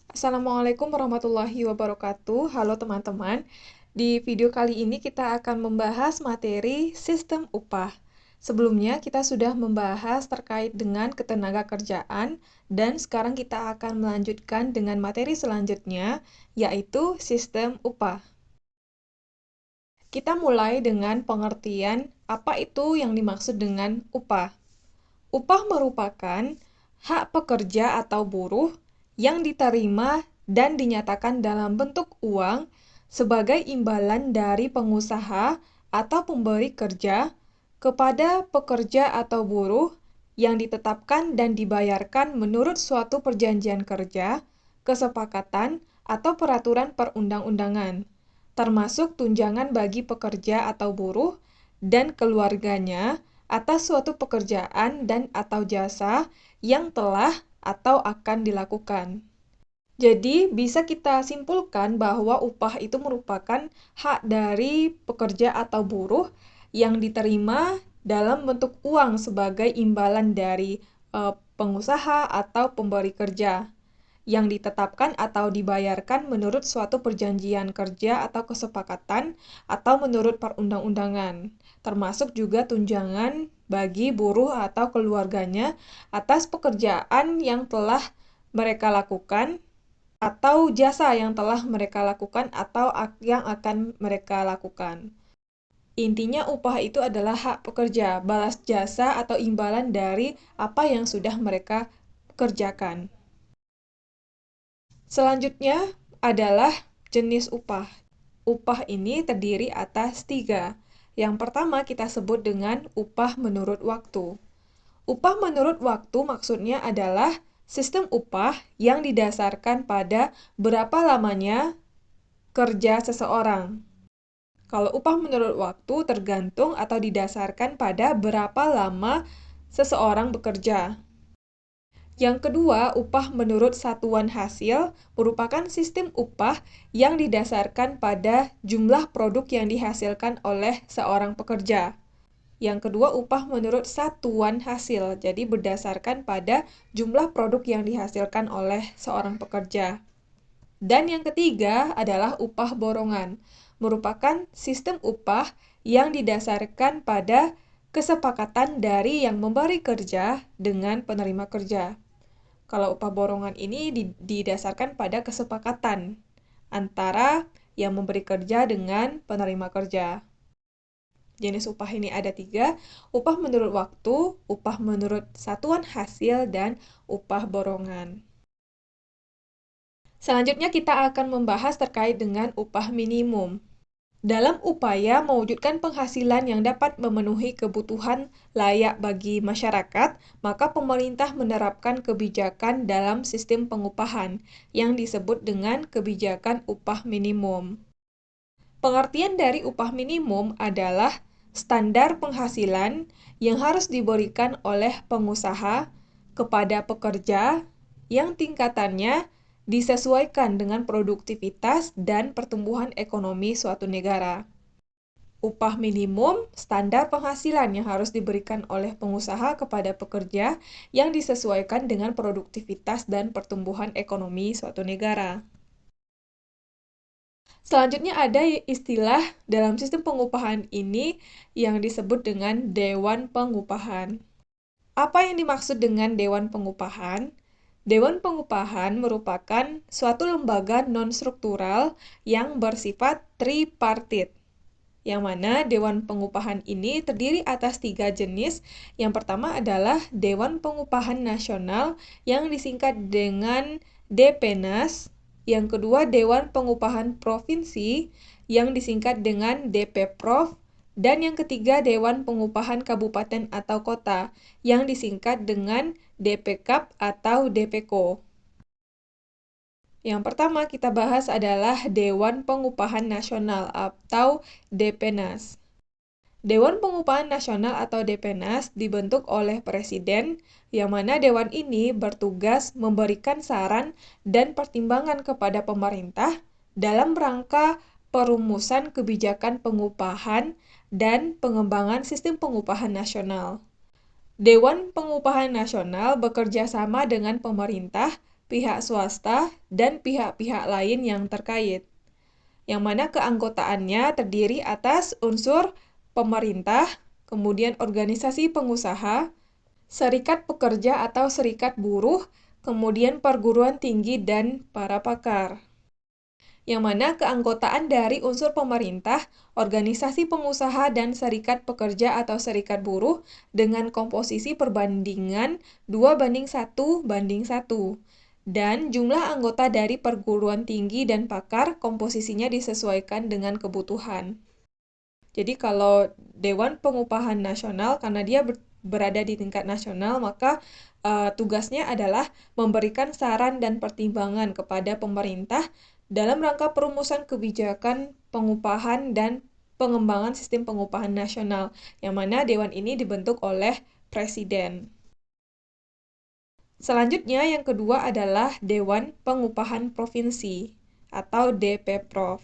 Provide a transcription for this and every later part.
Assalamualaikum warahmatullahi wabarakatuh. Halo teman-teman. Di video kali ini kita akan membahas materi sistem upah. Sebelumnya kita sudah membahas terkait dengan ketenagakerjaan dan sekarang kita akan melanjutkan dengan materi selanjutnya yaitu sistem upah. Kita mulai dengan pengertian apa itu yang dimaksud dengan upah. Upah merupakan hak pekerja atau buruh yang diterima dan dinyatakan dalam bentuk uang sebagai imbalan dari pengusaha atau pemberi kerja kepada pekerja atau buruh yang ditetapkan dan dibayarkan menurut suatu perjanjian kerja, kesepakatan, atau peraturan perundang-undangan, termasuk tunjangan bagi pekerja atau buruh dan keluarganya atas suatu pekerjaan dan/atau jasa yang telah atau akan dilakukan. Jadi, bisa kita simpulkan bahwa upah itu merupakan hak dari pekerja atau buruh yang diterima dalam bentuk uang sebagai imbalan dari pengusaha atau pemberi kerja yang ditetapkan atau dibayarkan menurut suatu perjanjian kerja atau kesepakatan atau menurut perundang-undangan, termasuk juga tunjangan bagi buruh atau keluarganya atas pekerjaan yang telah mereka lakukan atau jasa yang telah mereka lakukan atau yang akan mereka lakukan. Intinya upah itu adalah hak pekerja, balas jasa atau imbalan dari apa yang sudah mereka kerjakan. Selanjutnya adalah jenis upah. Upah ini terdiri atas 3. Yang pertama kita sebut dengan upah menurut waktu. Upah menurut waktu maksudnya adalah sistem upah yang didasarkan pada berapa lamanya kerja seseorang. Kalau upah menurut waktu tergantung atau didasarkan pada berapa lama seseorang bekerja. Yang kedua, upah menurut satuan hasil merupakan sistem upah yang didasarkan pada jumlah produk yang dihasilkan oleh seorang pekerja. Yang kedua, upah menurut satuan hasil, jadi berdasarkan pada jumlah produk yang dihasilkan oleh seorang pekerja. Dan yang ketiga adalah upah borongan, merupakan sistem upah yang didasarkan pada kesepakatan dari yang memberi kerja dengan penerima kerja. Kalau upah borongan ini didasarkan pada kesepakatan antara yang memberi kerja dengan penerima kerja. Jenis upah ini ada 3, upah menurut waktu, upah menurut satuan hasil, dan upah borongan. Selanjutnya kita akan membahas terkait dengan upah minimum. Dalam upaya mewujudkan penghasilan yang dapat memenuhi kebutuhan layak bagi masyarakat, maka pemerintah menerapkan kebijakan dalam sistem pengupahan yang disebut dengan kebijakan upah minimum. Pengertian dari upah minimum adalah standar penghasilan yang harus diberikan oleh pengusaha kepada pekerja yang tingkatannya disesuaikan dengan produktivitas dan pertumbuhan ekonomi suatu negara. Upah minimum standar penghasilan yang harus diberikan oleh pengusaha kepada pekerja yang disesuaikan dengan produktivitas dan pertumbuhan ekonomi suatu negara. Selanjutnya ada istilah dalam sistem pengupahan ini yang disebut dengan Dewan Pengupahan. Apa yang dimaksud dengan Dewan Pengupahan? Dewan Pengupahan merupakan suatu lembaga non-struktural yang bersifat tripartit, yang mana Dewan Pengupahan ini terdiri atas 3 jenis. Yang pertama adalah Dewan Pengupahan Nasional yang disingkat dengan Depenas. Yang kedua, Dewan Pengupahan Provinsi yang disingkat dengan Depprov. Dan yang ketiga, Dewan Pengupahan Kabupaten atau Kota yang disingkat dengan Dpkap atau Dpko. Yang pertama kita bahas adalah Dewan Pengupahan Nasional atau Depenas. Dewan Pengupahan Nasional atau Depenas dibentuk oleh Presiden, yang mana dewan ini bertugas memberikan saran dan pertimbangan kepada pemerintah dalam rangka perumusan kebijakan pengupahan dan pengembangan sistem pengupahan nasional. Dewan Pengupahan Nasional bekerja sama dengan pemerintah pihak swasta, dan pihak-pihak lain yang terkait. Yang mana keanggotaannya terdiri atas unsur pemerintah, kemudian organisasi pengusaha, serikat pekerja atau serikat buruh, kemudian perguruan tinggi dan para pakar. Yang mana keanggotaan dari unsur pemerintah, organisasi pengusaha, dan serikat pekerja atau serikat buruh dengan komposisi perbandingan 2:1:1. Dan jumlah anggota dari perguruan tinggi dan pakar komposisinya disesuaikan dengan kebutuhan. Jadi kalau Dewan Pengupahan Nasional, karena dia berada di tingkat nasional, maka tugasnya adalah memberikan saran dan pertimbangan kepada pemerintah dalam rangka perumusan kebijakan pengupahan dan pengembangan sistem pengupahan nasional, yang mana Dewan ini dibentuk oleh Presiden. Selanjutnya, yang kedua adalah Dewan Pengupahan Provinsi atau DPProv.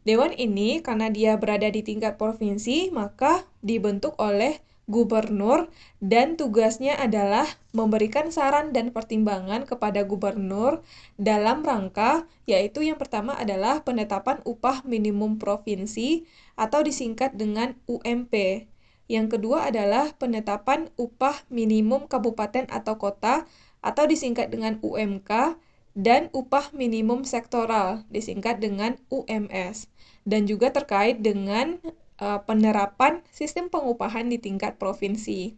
Dewan ini, karena dia berada di tingkat provinsi, maka dibentuk oleh gubernur dan tugasnya adalah memberikan saran dan pertimbangan kepada gubernur dalam rangka, yaitu yang pertama adalah penetapan upah minimum provinsi atau disingkat dengan UMP. Yang kedua adalah penetapan upah minimum kabupaten atau kota atau disingkat dengan UMK, dan upah minimum sektoral disingkat dengan UMS. Dan juga terkait dengan penerapan sistem pengupahan di tingkat provinsi.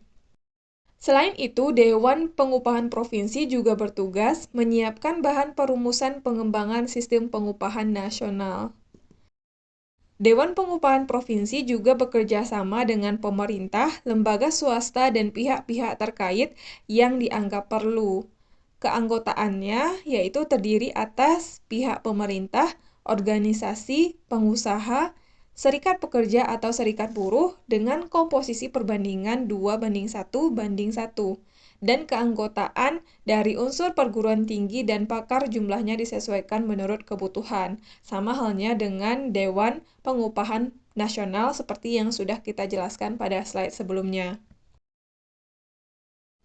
Selain itu, Dewan Pengupahan Provinsi juga bertugas menyiapkan bahan perumusan pengembangan sistem pengupahan nasional. Dewan Pengupahan Provinsi juga bekerja sama dengan pemerintah, lembaga swasta, dan pihak-pihak terkait yang dianggap perlu. Keanggotaannya yaitu terdiri atas pihak pemerintah, organisasi, pengusaha, serikat pekerja atau serikat buruh dengan komposisi perbandingan 2:1:1. Dan keanggotaan dari unsur perguruan tinggi dan pakar jumlahnya disesuaikan menurut kebutuhan. Sama halnya dengan Dewan Pengupahan Nasional seperti yang sudah kita jelaskan pada slide sebelumnya.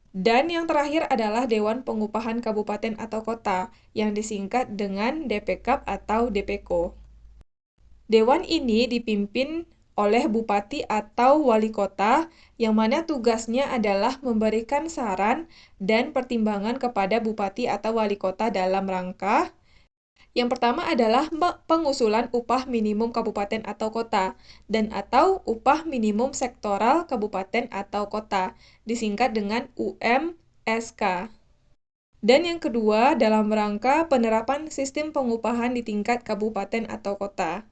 Dan yang terakhir adalah Dewan Pengupahan Kabupaten atau Kota, yang disingkat dengan DPKAP atau DPKO. Dewan ini dipimpin oleh bupati atau wali kota, yang mana tugasnya adalah memberikan saran dan pertimbangan kepada bupati atau wali kota dalam rangka. Yang pertama adalah pengusulan upah minimum kabupaten atau kota dan atau upah minimum sektoral kabupaten atau kota, disingkat dengan UMSK. Dan yang kedua, dalam rangka penerapan sistem pengupahan di tingkat kabupaten atau kota.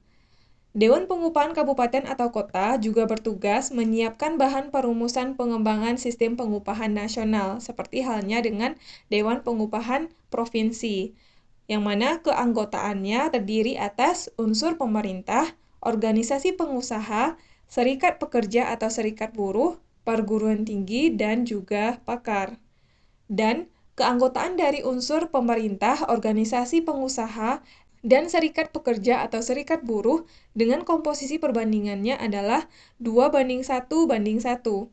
Dewan Pengupahan Kabupaten atau Kota juga bertugas menyiapkan bahan perumusan pengembangan sistem pengupahan nasional, seperti halnya dengan Dewan Pengupahan Provinsi, yang mana keanggotaannya terdiri atas unsur pemerintah, organisasi pengusaha, serikat pekerja atau serikat buruh, perguruan tinggi, dan juga pakar. Dan keanggotaan dari unsur pemerintah, organisasi pengusaha, dan serikat pekerja atau serikat buruh dengan komposisi perbandingannya adalah 2:1:1.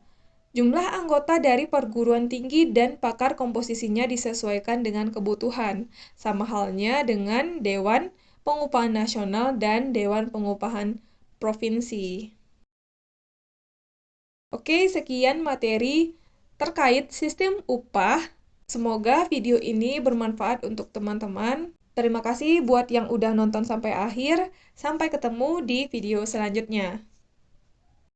Jumlah anggota dari perguruan tinggi dan pakar komposisinya disesuaikan dengan kebutuhan, sama halnya dengan Dewan Pengupahan Nasional dan Dewan Pengupahan Provinsi. Oke, sekian materi terkait sistem upah. Semoga video ini bermanfaat untuk teman-teman. Terima kasih buat yang udah nonton sampai akhir. Sampai ketemu di video selanjutnya.